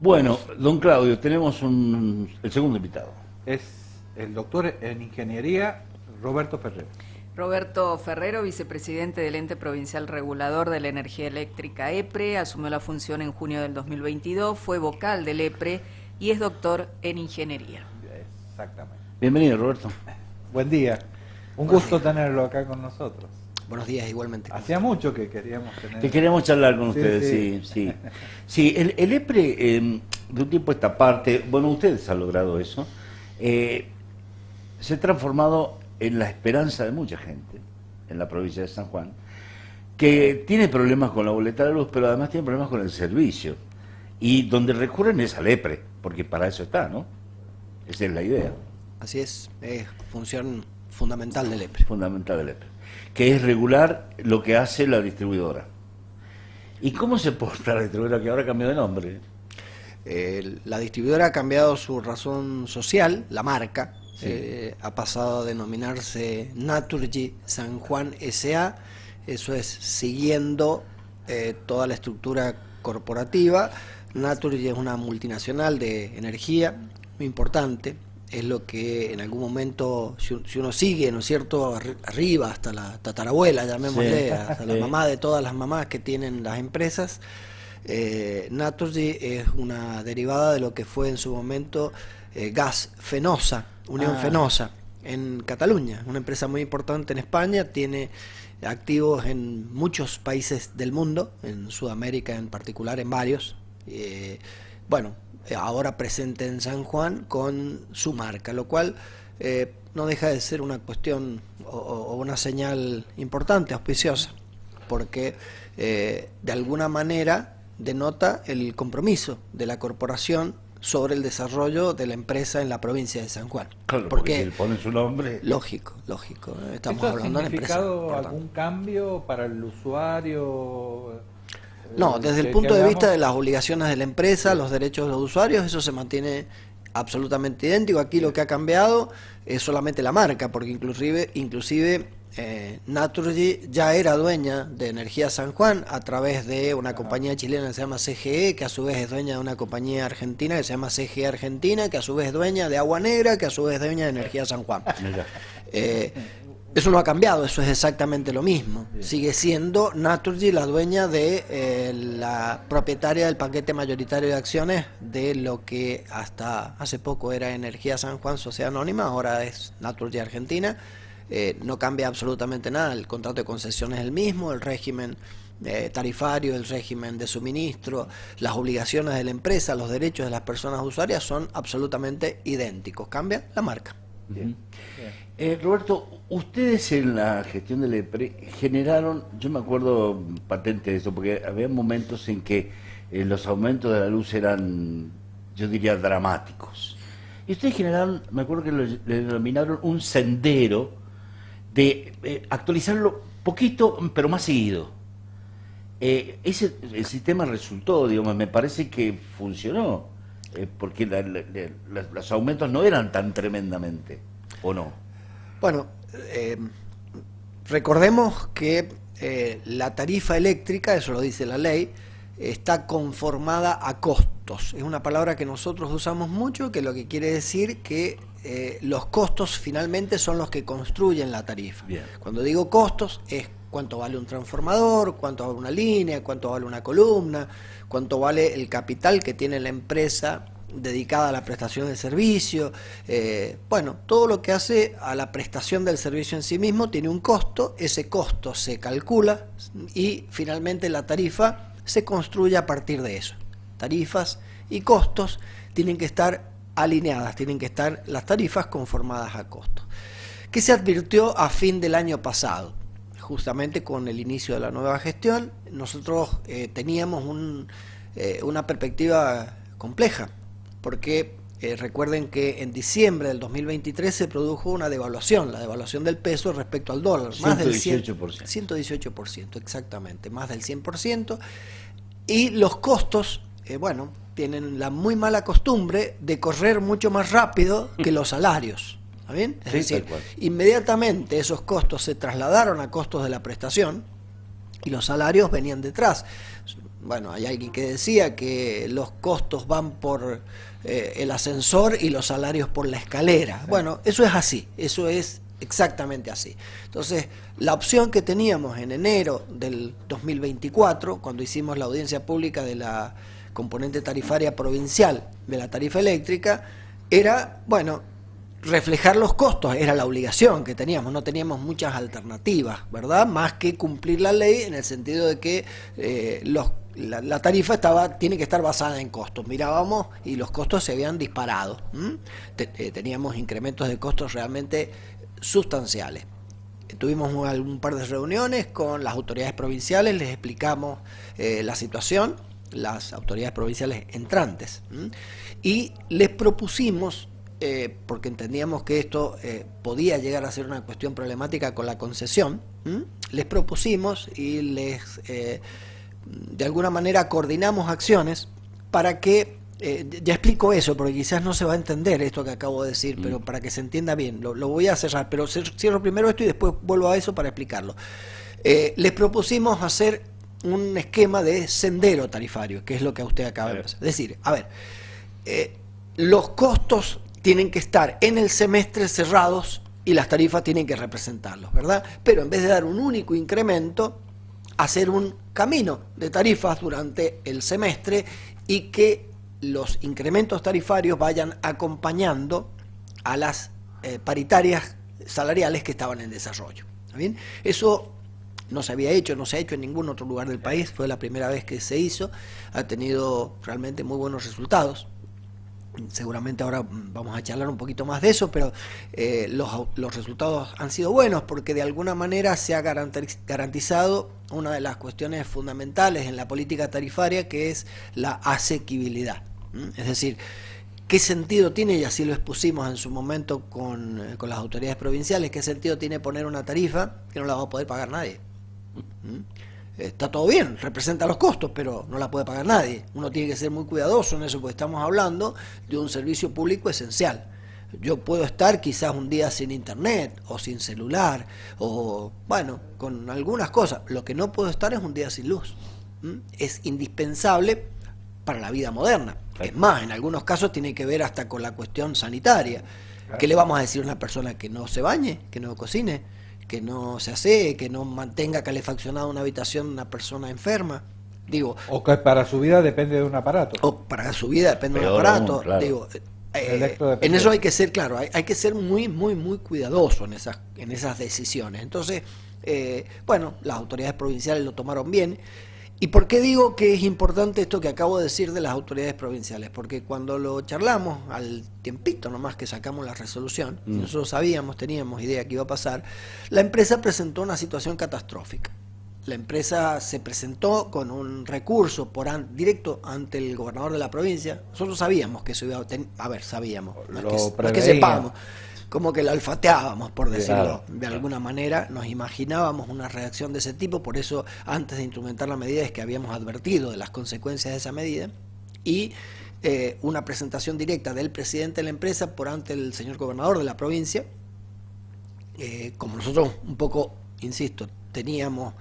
Bueno, don Claudio, tenemos el segundo invitado. Es el doctor en ingeniería Roberto Ferrero. Roberto Ferrero, vicepresidente del Ente Provincial Regulador de la Energía Eléctrica EPRE, asumió la función en junio del 2022, fue vocal del EPRE y es doctor en ingeniería. Exactamente. Bienvenido, Roberto. Buen día. Un gusto tenerlo acá con nosotros. Buenos días, igualmente. Hacía mucho que queríamos tener... Que queremos charlar con Sí, ustedes, sí. Sí, el EPRE, de un tiempo a esta parte, bueno, ustedes han logrado eso, se ha transformado en la esperanza de mucha gente en la provincia de San Juan, que tiene problemas con la boleta de luz, pero además tiene problemas con el servicio. Y donde recurren es al EPRE, porque para eso está, ¿no? Esa es la idea. Así es función fundamental del EPRE. Fundamental del EPRE, que es regular lo que hace la distribuidora. ¿Y cómo se porta la distribuidora que ahora cambió de nombre? La distribuidora ha cambiado su razón social, la marca, Sí. ha pasado a denominarse Naturgy San Juan S.A., eso es siguiendo toda la estructura corporativa. Naturgy es una multinacional de energía muy importante, es lo que en algún momento, si uno sigue, ¿no es cierto?, arriba hasta la tatarabuela, llamémosle, Sí. hasta la mamá de todas las mamás que tienen las empresas. Naturgy es una derivada de lo que fue en su momento Gas Fenosa, Unión Fenosa, en Cataluña, una empresa muy importante en España, tiene activos en muchos países del mundo, en Sudamérica en particular, en varios. Ahora presente en San Juan con su marca, lo cual no deja de ser una cuestión o una señal importante, auspiciosa, porque de alguna manera denota el compromiso de la corporación sobre el desarrollo de la empresa en la provincia de San Juan. Claro, porque si le ponen su nombre... Lógico, estamos ¿Esto ha hablando de una empresa significado importante. algún cambio para el usuario? No, desde el punto de vista de las obligaciones de la empresa, los derechos de los usuarios, eso se mantiene absolutamente idéntico. Aquí lo que ha cambiado es solamente la marca, porque inclusive Naturgy ya era dueña de Energía San Juan a través de una compañía chilena que se llama CGE, que a su vez es dueña de una compañía argentina que se llama CGE Argentina, que a su vez es dueña de Agua Negra, que a su vez es dueña de Energía San Juan. Eso no ha cambiado, eso es exactamente lo mismo. Sigue siendo Naturgy la dueña de la propietaria del paquete mayoritario de acciones de lo que hasta hace poco era Energía San Juan, Sociedad Anónima, ahora es Naturgy Argentina. No cambia absolutamente nada, el contrato de concesión es el mismo, el régimen tarifario, el régimen de suministro, las obligaciones de la empresa, los derechos de las personas usuarias son absolutamente idénticos, cambia la marca. Bien. Roberto, ustedes en la gestión del EPRE generaron, yo me acuerdo patente de eso, porque había momentos en que los aumentos de la luz eran, yo diría, dramáticos. Y ustedes generaron, me acuerdo que le denominaron un sendero de actualizarlo poquito, pero más seguido. El sistema resultó, digamos, me parece que funcionó, porque los aumentos no eran tan tremendamente, ¿o no? Bueno, recordemos que la tarifa eléctrica, eso lo dice la ley, está conformada a costos. Es una palabra que nosotros usamos mucho, que lo que quiere decir que los costos finalmente son los que construyen la tarifa. Bien. Cuando digo costos es cuánto vale un transformador, cuánto vale una línea, cuánto vale una columna, cuánto vale el capital que tiene la empresa dedicada a la prestación del servicio. Todo lo que hace a la prestación del servicio en sí mismo tiene un costo, ese costo se calcula y finalmente la tarifa se construye a partir de eso. Tarifas y costos tienen que estar alineadas, tienen que estar las tarifas conformadas a costos. ¿Qué se advirtió a fin del año pasado? Justamente con el inicio de la nueva gestión, nosotros teníamos una perspectiva compleja, porque recuerden que en diciembre del 2023 se produjo una devaluación, la devaluación del peso respecto al dólar, más del 118%. 118%, exactamente, más del 100%, y los costos, tienen la muy mala costumbre de correr mucho más rápido que los salarios. ¿Está bien? Es decir, inmediatamente esos costos se trasladaron a costos de la prestación y los salarios venían detrás. bueno, hay alguien que decía que los costos van por el ascensor y los salarios por la escalera. Sí. Bueno, eso es así, eso es exactamente así. Entonces, la opción que teníamos en enero del 2024, cuando hicimos la audiencia pública de la componente tarifaria provincial de la tarifa eléctrica, era, bueno, reflejar los costos, era la obligación que teníamos, no teníamos muchas alternativas, ¿verdad? Más que cumplir la ley en el sentido de que la tarifa tiene que estar basada en costos. Mirábamos y los costos se habían disparado. Teníamos incrementos de costos realmente sustanciales. Tuvimos un par de reuniones con las autoridades provinciales, les explicamos la situación, las autoridades provinciales entrantes, y les propusimos, porque entendíamos que esto podía llegar a ser una cuestión problemática con la concesión, les propusimos y les de alguna manera coordinamos acciones para que, ya explico eso porque quizás no se va a entender esto que acabo de decir, pero para que se entienda bien, lo voy a cerrar, pero cierro primero esto y después vuelvo a eso para explicarlo. Les propusimos hacer un esquema de sendero tarifario, que es lo que usted acaba de empezar. Es decir, a ver, los costos tienen que estar en el semestre cerrados y las tarifas tienen que representarlos, ¿verdad? Pero en vez de dar un único incremento, hacer un camino de tarifas durante el semestre y que los incrementos tarifarios vayan acompañando a las paritarias salariales que estaban en desarrollo. ¿Está bien? Eso no se había hecho, no se ha hecho en ningún otro lugar del país, fue la primera vez que se hizo, ha tenido realmente muy buenos resultados. Seguramente ahora vamos a charlar un poquito más de eso, pero los resultados han sido buenos porque de alguna manera se ha garantizado una de las cuestiones fundamentales en la política tarifaria, que es la asequibilidad. Es decir, ¿qué sentido tiene, y así lo expusimos en su momento con las autoridades provinciales, qué sentido tiene poner una tarifa que no la va a poder pagar nadie? Está todo bien, representa los costos, pero no la puede pagar nadie. Uno tiene que ser muy cuidadoso en eso, porque estamos hablando de un servicio público esencial. Yo puedo estar quizás un día sin internet, o sin celular, o bueno, con algunas cosas. Lo que no puedo estar es un día sin luz. Es indispensable para la vida moderna. Es más, en algunos casos tiene que ver hasta con la cuestión sanitaria. ¿Qué le vamos a decir a una persona que no se bañe, que no cocine, que no se asee, que no mantenga calefaccionada una habitación de una persona enferma? Digo, o que para su vida depende de un aparato. O para su vida depende de un aparato. Aún, claro. Digo, en eso hay que ser, claro, hay que ser muy, muy, muy cuidadoso en esas decisiones. Entonces, bueno, las autoridades provinciales lo tomaron bien. ¿Y por qué digo que es importante esto que acabo de decir de las autoridades provinciales? Porque cuando lo charlamos, al tiempito nomás que sacamos la resolución, nosotros sabíamos, teníamos idea que iba a pasar, la empresa presentó una situación catastrófica. La empresa se presentó con un recurso directo ante el gobernador de la provincia. Nosotros sabíamos que eso iba a ver, sabíamos, no es que sepamos, como que lo olfateábamos, por decirlo de alguna manera, nos imaginábamos una reacción de ese tipo, por eso antes de instrumentar la medida es que habíamos advertido de las consecuencias de esa medida, y una presentación directa del presidente de la empresa por ante el señor gobernador de la provincia. Como nosotros un poco, insisto, teníamos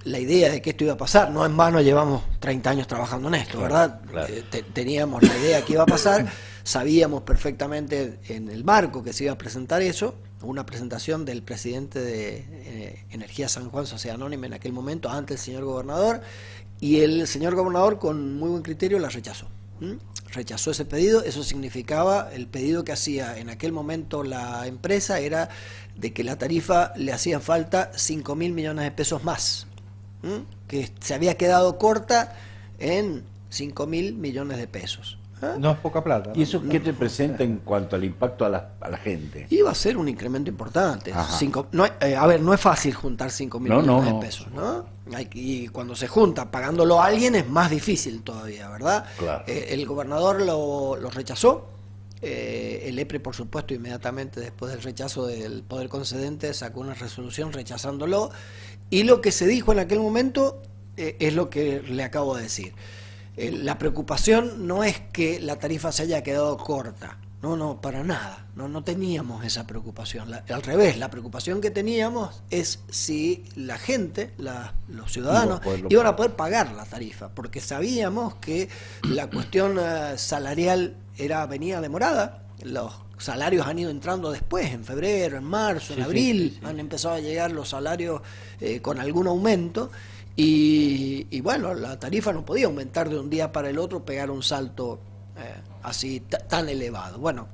la idea de que esto iba a pasar, no en vano llevamos 30 años trabajando en esto, ¿verdad? Claro. Teníamos la idea que iba a pasar, sabíamos perfectamente en el marco que se iba a presentar eso, una presentación del presidente de Energía San Juan, Sociedad Anónima en aquel momento, ante el señor gobernador, y el señor gobernador con muy buen criterio la rechazó. Rechazó ese pedido. Eso significaba, el pedido que hacía en aquel momento la empresa era de que la tarifa le hacía falta 5.000 millones de pesos más, que se había quedado corta en 5.000 millones de pesos. No es poca plata, ¿no? ¿Y eso qué representa en cuanto al impacto a la gente? Iba a ser un incremento importante. No es fácil juntar 5.000 millones de pesos, ¿no? Y cuando se junta pagándolo a alguien es más difícil todavía, ¿verdad? Claro. El gobernador lo rechazó. El EPRE, por supuesto, inmediatamente después del rechazo del poder concedente sacó una resolución rechazándolo, y lo que se dijo en aquel momento es lo que le acabo de decir. La preocupación no es que la tarifa se haya quedado corta, no, para nada. No teníamos esa preocupación. Al revés, la preocupación que teníamos es si la gente, los ciudadanos, iban a poder pagar la tarifa, porque sabíamos que la cuestión salarial venía demorada. Los salarios han ido entrando después, en febrero, en marzo, en abril, han empezado a llegar los salarios con algún aumento. Y bueno, la tarifa no podía aumentar de un día para el otro, pegar un salto así tan elevado. Bueno,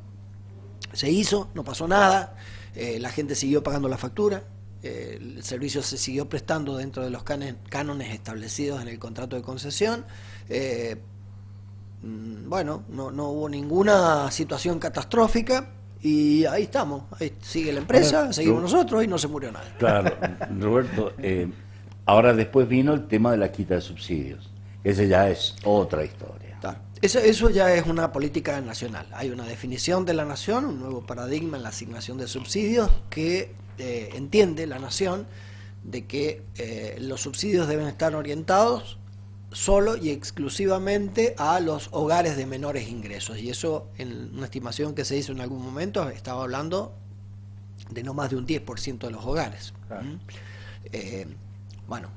se hizo, no pasó nada, la gente siguió pagando la factura, el servicio se siguió prestando dentro de los cánones establecidos en el contrato de concesión. Bueno, no hubo ninguna situación catastrófica y ahí estamos, ahí sigue la empresa, seguimos nosotros y no se murió nadie. Claro, Roberto, ahora después vino el tema de la quita de subsidios. Ese ya es otra historia. Claro. Eso ya es una política nacional. Hay una definición de la nación, un nuevo paradigma en la asignación de subsidios que entiende la nación de que los subsidios deben estar orientados solo y exclusivamente a los hogares de menores ingresos. Y eso, en una estimación que se hizo en algún momento, estaba hablando de no más de un 10% de los hogares. Claro. Bueno,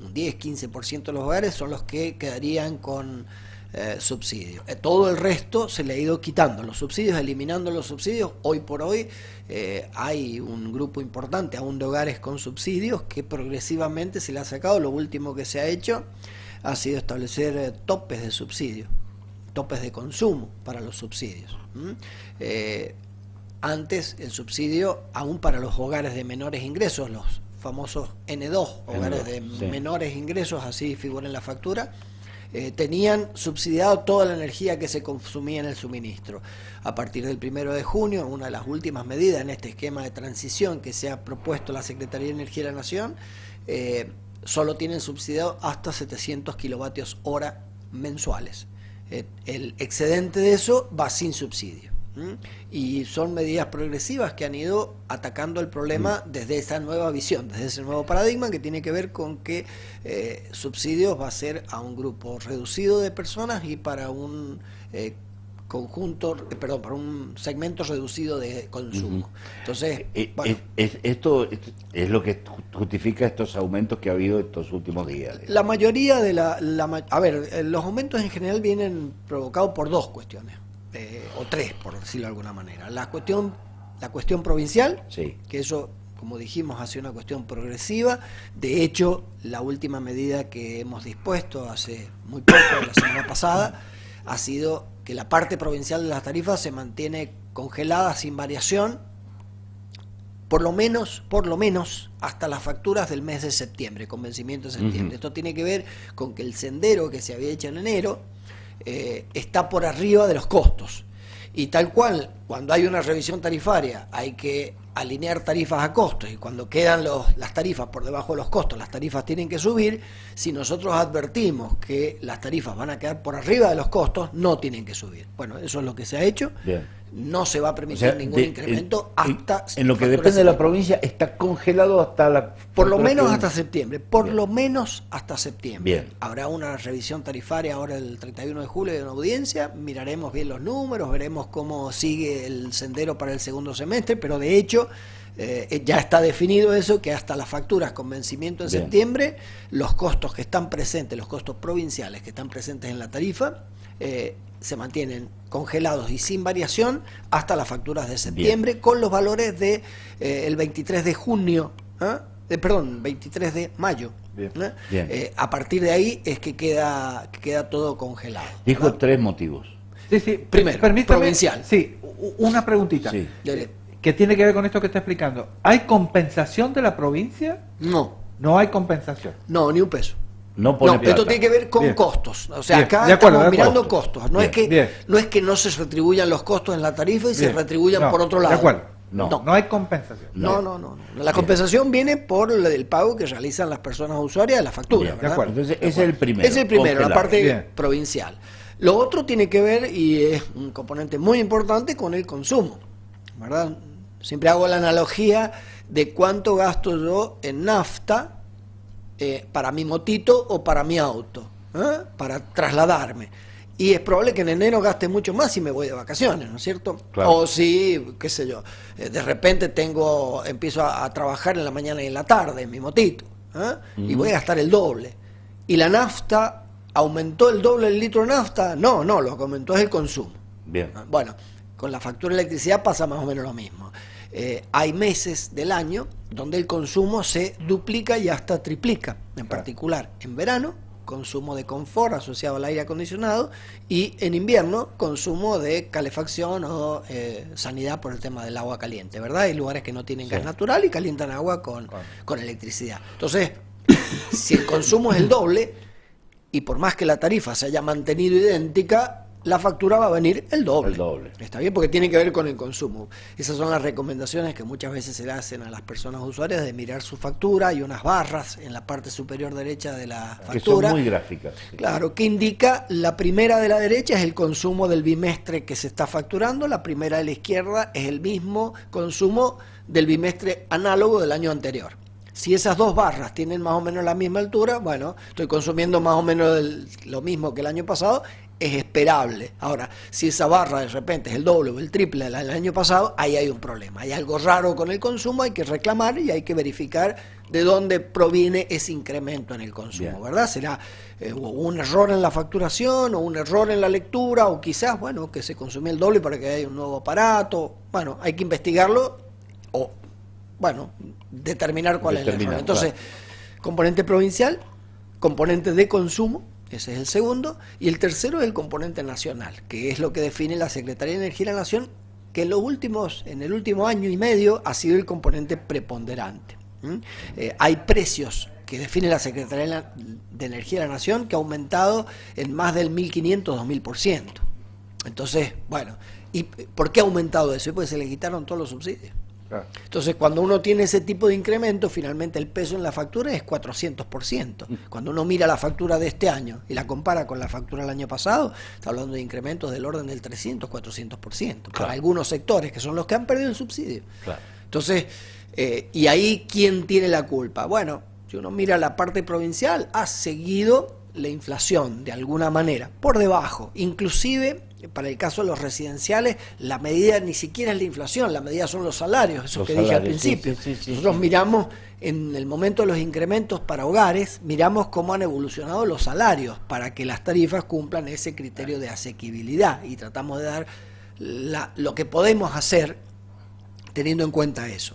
un 10-15% de los hogares son los que quedarían con subsidios. Todo el resto se le ha ido quitando los subsidios, eliminando los subsidios. Hoy por hoy hay un grupo importante aún de hogares con subsidios que progresivamente se le ha sacado. Lo último que se ha hecho ha sido establecer topes de subsidios, topes de consumo para los subsidios. Antes el subsidio, aún para los hogares de menores ingresos, los famosos N2, hogares de menores ingresos, así figura en la factura, tenían subsidiado toda la energía que se consumía en el suministro. A partir del 1 de junio, una de las últimas medidas en este esquema de transición que se ha propuesto la Secretaría de Energía de la Nación, solo tienen subsidiado hasta 700 kilovatios hora mensuales. El excedente de eso va sin subsidio. Y son medidas progresivas que han ido atacando el problema desde esa nueva visión, desde ese nuevo paradigma que tiene que ver con que subsidios va a ser a un grupo reducido de personas y para un para un segmento reducido de consumo. Entonces, bueno, esto es lo que justifica estos aumentos que ha habido estos últimos días. La mayoría de los aumentos en general vienen provocados por dos cuestiones. O tres, por decirlo de alguna manera. La cuestión provincial, que eso, como dijimos, ha sido una cuestión progresiva. De hecho, la última medida que hemos dispuesto hace muy poco, la semana pasada, ha sido que la parte provincial de las tarifas se mantiene congelada sin variación, por lo menos hasta las facturas del mes de septiembre, con vencimiento de septiembre. Esto tiene que ver con que el sendero que se había hecho en enero está por arriba de los costos, y tal cual, cuando hay una revisión tarifaria hay que alinear tarifas a costos, y cuando quedan las tarifas por debajo de los costos, las tarifas tienen que subir. Si nosotros advertimos que las tarifas van a quedar por arriba de los costos, no tienen que subir. Bueno, eso es lo que se ha hecho. Bien. No se va a permitir ningún incremento hasta... En lo que depende de la provincia está congelado hasta la... Por lo menos hasta septiembre, lo menos hasta septiembre. Bien. Habrá una revisión tarifaria ahora el 31 de julio de una audiencia, miraremos bien los números, veremos cómo sigue el sendero para el segundo semestre, pero de hecho ya está definido eso, que hasta las facturas con vencimiento en septiembre, los costos que están presentes, los costos provinciales que están presentes en la tarifa, se mantienen congelados y sin variación hasta las facturas de septiembre. Bien. Con los valores de el 23 de junio, 23 de mayo. Bien. Bien. A partir de ahí es que queda todo congelado. Dijo, ¿verdad? Tres motivos. Sí. Primero, provincial. Sí, una preguntita. Sí. ¿Qué tiene que ver con esto que está explicando? ¿Hay compensación de la provincia? No. No hay compensación. No, ni un peso. No, esto tiene que ver con costos. O sea, acá estamos mirando costos. No es que no se retribuyan los costos en la tarifa y se retribuyan por otro lado. De acuerdo. No hay compensación. No. La compensación viene por el pago que realizan las personas usuarias de la factura. De acuerdo. Entonces, ese es el primero. Ese es el primero, la parte provincial. Lo otro tiene que ver, y es un componente muy importante, con el consumo, ¿verdad? Siempre hago la analogía de cuánto gasto yo en nafta para mi motito o para mi auto, para trasladarme. y es probable que en enero gaste mucho más si me voy de vacaciones, ¿no es cierto? Claro. O si, qué sé yo, de repente empiezo a trabajar en la mañana y en la tarde en mi motito, y voy a gastar el doble. Y la nafta, ¿aumentó el doble el litro de nafta? No, lo que aumentó es el consumo. Bien. Bueno, con la factura de electricidad pasa más o menos lo mismo. Hay meses del año donde el consumo se duplica y hasta triplica, en particular en verano, consumo de confort asociado al aire acondicionado, y en invierno consumo de calefacción o sanidad por el tema del agua caliente, ¿verdad? Hay lugares que no tienen gas natural y calientan agua con electricidad. Entonces, si el consumo es el doble, y por más que la tarifa se haya mantenido idéntica, la factura va a venir el doble. El doble. Está bien, porque tiene que ver con el consumo. Esas son las recomendaciones que muchas veces se le hacen a las personas usuarias, de mirar su factura. Hay unas barras en la parte superior derecha de la factura. Que son muy gráficas. Claro, que indica, la primera de la derecha es el consumo del bimestre que se está facturando, la primera de la izquierda es el mismo consumo del bimestre análogo del año anterior. Si esas dos barras tienen más o menos la misma altura, bueno, estoy consumiendo más o menos lo mismo que el año pasado, es esperable. Ahora, si esa barra de repente es el doble o el triple del año pasado, ahí hay un problema. Hay algo raro con el consumo, hay que reclamar y hay que verificar de dónde proviene ese incremento en el consumo. Bien. ¿Verdad? Será un error en la facturación o un error en la lectura, o quizás, bueno, que se consumió el doble para que haya un nuevo aparato. Bueno, hay que investigarlo o, bueno, determinar cuál es el error. Entonces, componente provincial, componente de consumo, ese es el segundo, y el tercero es el componente nacional, que es lo que define la Secretaría de Energía de la Nación, que en el último año y medio ha sido el componente preponderante. Hay precios que define la Secretaría de Energía de la Nación que ha aumentado en más del 1.500, 2.000%. Entonces, bueno, ¿y por qué ha aumentado eso? Pues se le quitaron todos los subsidios. Entonces, cuando uno tiene ese tipo de incremento, finalmente el peso en la factura es 400%. Cuando uno mira la factura de este año y la compara con la factura del año pasado, está hablando de incrementos del orden del 300, 400%. Para algunos sectores, que son los que han perdido el subsidio. Entonces, y ahí, ¿quién tiene la culpa? Bueno, si uno mira la parte provincial, ha seguido la inflación de alguna manera, por debajo, inclusive. Para el caso de los residenciales, la medida ni siquiera es la inflación, la medida son los salarios, eso que dije al principio. Nosotros miramos, en el momento de los incrementos para hogares, miramos cómo han evolucionado los salarios para que las tarifas cumplan ese criterio de asequibilidad, y tratamos de dar lo que podemos hacer teniendo en cuenta eso.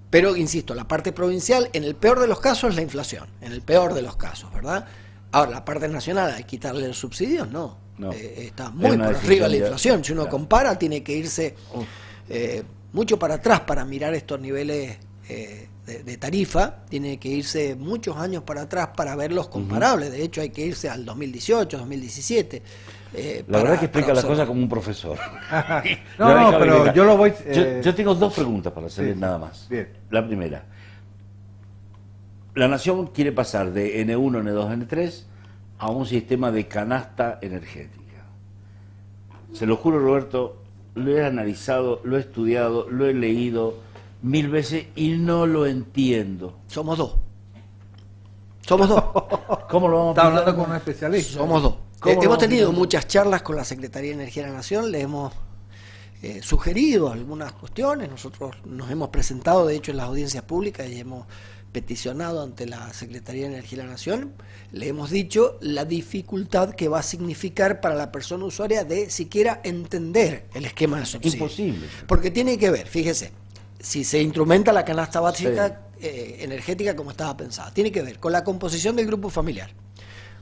Pero, insisto, la parte provincial, en el peor de los casos, es la inflación, en el peor de los casos, ¿verdad? Ahora, la parte nacional, ¿hay que quitarle los subsidios? No. Está muy por arriba la inflación. Si uno compara, tiene que irse mucho para atrás para mirar estos niveles de tarifa. Tiene que irse muchos años para atrás para verlos comparables. De hecho, hay que irse al 2018, 2017. La verdad es que explica las cosas como un profesor. No, pero yo lo voy... Yo tengo dos preguntas para hacerles nada más. Bien. La primera. La Nación quiere pasar de N1, N2, N3 a un sistema de canasta energética. Se lo juro, Roberto, lo he analizado, lo he estudiado, lo he leído 1000 veces y no lo entiendo. Somos dos. ¿Cómo lo vamos a Está hablando con un especialista. Somos dos. Hemos tenido muchas charlas con la Secretaría de Energía de la Nación, le hemos sugerido algunas cuestiones, nosotros nos hemos presentado, de hecho, en las audiencias públicas y hemos peticionado ante la Secretaría de Energía de la Nación, le hemos dicho la dificultad que va a significar para la persona usuaria de siquiera entender el esquema de subsidio. Imposible. Porque tiene que ver, fíjese, si se instrumenta la canasta básica energética como estaba pensada, tiene que ver con la composición del grupo familiar,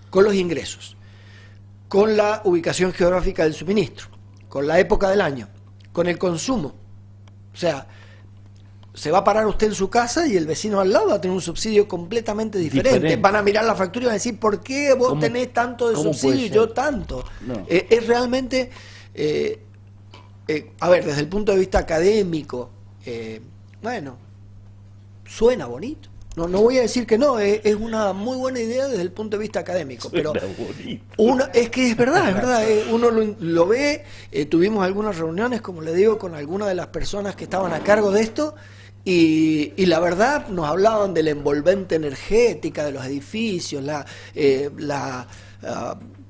con los ingresos, con la ubicación geográfica del suministro, con la época del año, con el consumo. O sea, se va a parar usted en su casa y el vecino al lado va a tener un subsidio completamente diferente. Van a mirar la factura y van a decir, ¿por qué vos tenés tanto de subsidio y yo tanto? No. Es realmente, a ver, desde el punto de vista académico, bueno, suena bonito. No voy a decir que no, es una muy buena idea desde el punto de vista académico, pero es que es verdad, uno lo ve, tuvimos algunas reuniones, como le digo, con algunas de las personas que estaban a cargo de esto, y la verdad nos hablaban de la envolvente energética de los edificios,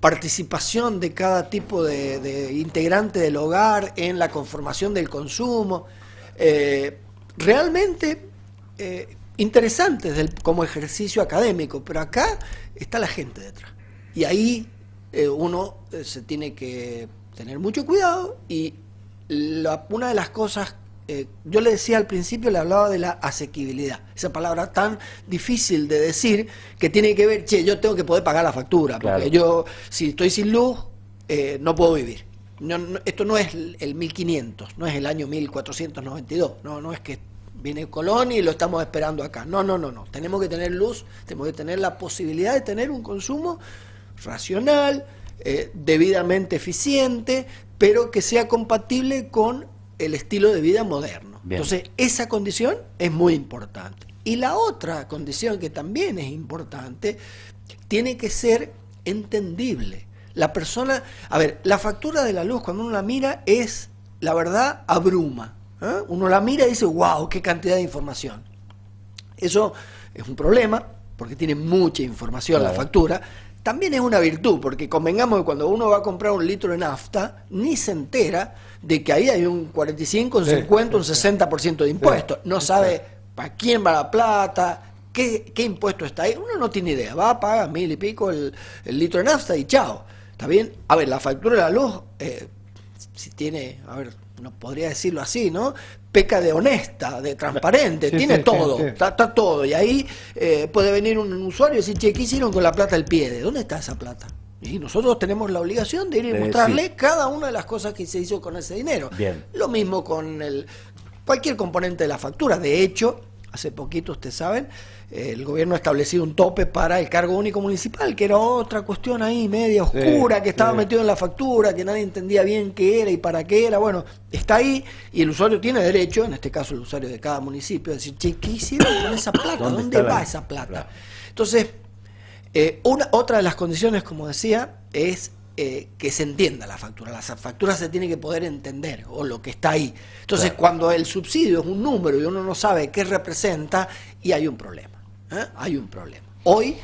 participación de cada tipo de integrante del hogar en la conformación del consumo, realmente interesantes como ejercicio académico, pero acá está la gente detrás. Y ahí uno se tiene que tener mucho cuidado y una de las cosas, yo le decía al principio, le hablaba de la asequibilidad, esa palabra tan difícil de decir que tiene que ver, yo tengo que poder pagar la factura, porque claro, yo si estoy sin luz no puedo vivir. Esto no es el 1500, no es el año 1492, no es que viene Colón y lo estamos esperando acá, no, tenemos que tener luz, tenemos que tener la posibilidad de tener un consumo racional, debidamente eficiente, pero que sea compatible con el estilo de vida moderno. Bien. Entonces, esa condición es muy importante. Y la otra condición que también es importante, tiene que ser entendible. La persona, a ver, la factura de la luz cuando uno la mira es, la verdad, abruma. Uno la mira y dice, wow, qué cantidad de información. Eso es un problema, porque tiene mucha información, claro, la factura. También es una virtud, porque convengamos que cuando uno va a comprar un litro de nafta, ni se entera de que ahí hay un 45, un 50, un 60% de impuestos. No sabe para quién va la plata, qué impuesto está ahí. Uno no tiene idea. Va, paga 1000 y pico el litro de nafta y chao. ¿Está bien? A ver, la factura de la luz, si tiene, a ver, no podría decirlo así, ¿no? Peca de honesta, de transparente, sí, tiene todo, sí. Está todo. Y ahí puede venir un usuario y decir, che, ¿qué hicieron con la plata del pie? ¿De dónde está esa plata? Y nosotros tenemos la obligación de ir y mostrarle cada una de las cosas que se hizo con ese dinero. Bien. Lo mismo con cualquier componente de la factura. De hecho, hace poquito, ustedes saben, el gobierno ha establecido un tope para el cargo único municipal, que era otra cuestión ahí media oscura, que estaba metido en la factura, que nadie entendía bien qué era y para qué era. Bueno, está ahí y el usuario tiene derecho, en este caso el usuario de cada municipio, a decir, che, ¿qué hicieron con esa plata? ¿Dónde va esa plata? Claro. Entonces, otra de las condiciones, como decía, es que se entienda la factura. La factura se tiene que poder entender, o lo que está ahí. Entonces, claro, cuando el subsidio es un número y uno no sabe qué representa, y hay un problema. Hay un problema. Hoy,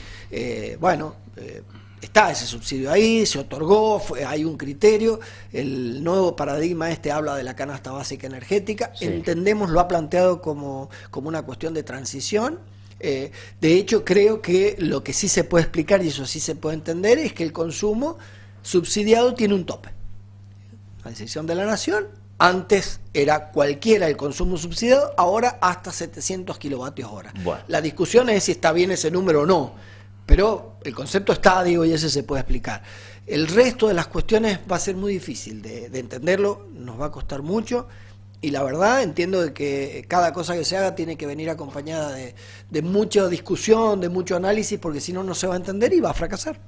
está ese subsidio ahí, se otorgó, hay un criterio, el nuevo paradigma habla de la canasta básica energética, sí. Entendemos, lo ha planteado como una cuestión de transición. De hecho, creo que lo que sí se puede explicar, y eso sí se puede entender, es que el consumo subsidiado tiene un tope. La decisión de la Nación, antes era cualquiera el consumo subsidiado, ahora hasta 700 kilovatios hora. Bueno. La discusión es si está bien ese número o no, pero el concepto está, digo, y ese se puede explicar. El resto de las cuestiones va a ser muy difícil de entenderlo, nos va a costar mucho, y la verdad entiendo de que cada cosa que se haga tiene que venir acompañada de mucha discusión, de mucho análisis, porque si no, no se va a entender y va a fracasar.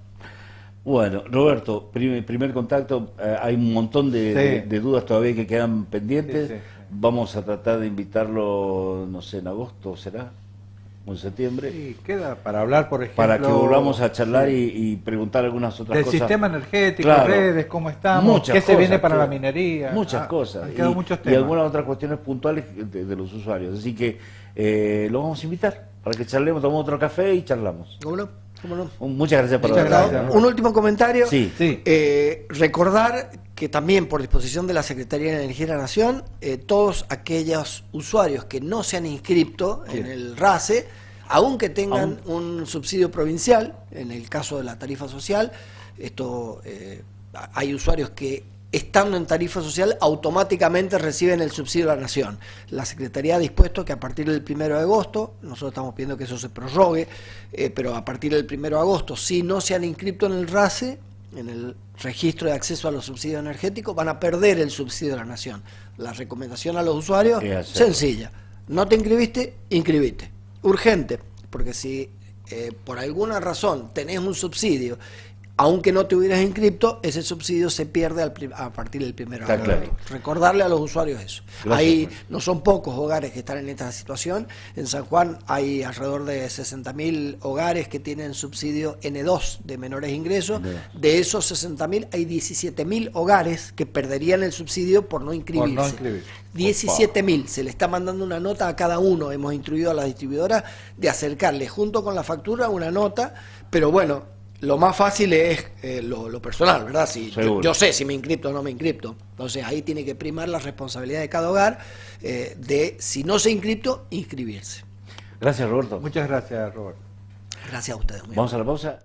Bueno, Roberto, primer contacto, hay un montón de dudas todavía que quedan pendientes. Sí. Vamos a tratar de invitarlo, no sé, en agosto, ¿será? ¿O en septiembre? Sí, queda para hablar, por ejemplo... Para que volvamos a charlar y preguntar algunas otras cosas. Del sistema energético, claro, redes, cómo estamos, qué se viene para la minería. Muchas cosas. Han quedado muchos temas. Y algunas otras cuestiones puntuales de los usuarios. Así que lo vamos a invitar para que charlemos, tomamos otro café y charlamos. ¿Cómo no? Muchas gracias por la Un último comentario. Sí. Recordar que también por disposición de la Secretaría de Energía de la Nación, todos aquellos usuarios que no se han inscrito en el RACE, aunque tengan un subsidio provincial, en el caso de la tarifa social, hay usuarios que estando en tarifa social automáticamente reciben el subsidio de la Nación. La Secretaría ha dispuesto que a partir del 1 de agosto, nosotros estamos pidiendo que eso se prorrogue, pero a partir del 1 de agosto, si no se han inscrito en el RACE, en el registro de acceso a los subsidios energéticos, van a perder el subsidio de la Nación. La recomendación a los usuarios, sencilla: no te inscribiste, inscribite. Urgente, porque si por alguna razón tenés un subsidio, aunque no te hubieras inscrito, ese subsidio se pierde a partir del 1 de agosto. Claro. Recordarle a los usuarios eso. Gracias. Ahí no son pocos hogares que están en esta situación. En San Juan hay alrededor de 60.000 hogares que tienen subsidio N2 de menores ingresos. De esos 60.000 hay 17.000 hogares que perderían el subsidio por no inscribirse. 17.000. Se le está mandando una nota a cada uno. Hemos instruido a la distribuidora de acercarle junto con la factura una nota, pero bueno, lo más fácil es lo personal, ¿verdad? Si yo sé si me inscripto o no me inscripto. Entonces ahí tiene que primar la responsabilidad de cada hogar de, si no se inscripto, inscribirse. Gracias, Roberto. Muchas gracias, Roberto. Gracias a ustedes. Vamos a la pausa.